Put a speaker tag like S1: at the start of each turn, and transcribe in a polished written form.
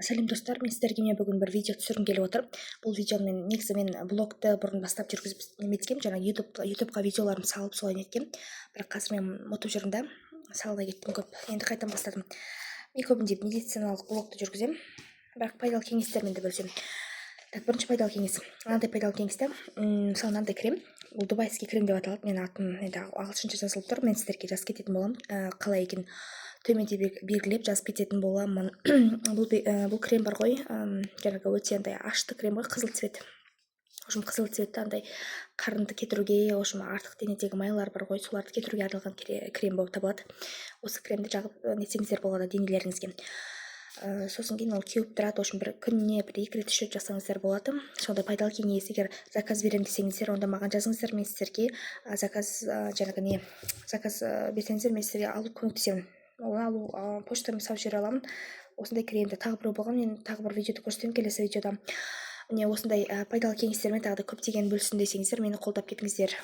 S1: Сәлем достар, мен сіздерге бүгін бір видео түсіргім келіп отыр. Бұл видеоны мен блогты бұрын бастап жүргізіп неметкем, жаңа ютубқа видеоларымды салып солай неткем. Бірақ қазір мен ұмытып жүрмін да, салмай кеттім көп. Енді қайтадан бастадым. Мен көбінде медициналық блогты жүргіземін, бірақ пайдалы кеңестермен де бөлісемін. Так, бірінші пайдалы кеңес. Мынандай пайдалы кеңесте, мысалы мынандай крем, бұл дубайский крем деп аталады. Менің атым енді ағылшынша жазылып тұр. Мен сіздерге жазып кететін боламын, қалай екенін төменде белгілеп жазып кететін боламын. Бұл крем бар ғой, жаңағы өте андай ашты крем ғой, қызыл цвет. Қызыл цветті андай қарынды кетіруге, артық денедегі майлар бар ғой, соларды кетіруге арналған крем болып табылады. Осы кремді жағып нетсеңіздер болады денелеріңізге. Сосын кейін ол кеуіп тұрады, бір күніне 1-2 рет 3 рет жасаңыздар болады. Сондай пайдалы кеңес. Егер заказ беремін десеңіздер, онда маған жазыңыздар, мен сіздерге заказ берсеңіздер, мен сіздерге алып көмектесемін. Оны алу почтамен салып жібере аламын. Осындай кремді тағы бір болған, мен тағы бір видеода көрсетемін келесі видеода. Міне осындай пайдалы кеңестермен тағы да көптеген бөлсін десеңіздер, мені қолдап кетіңіздер.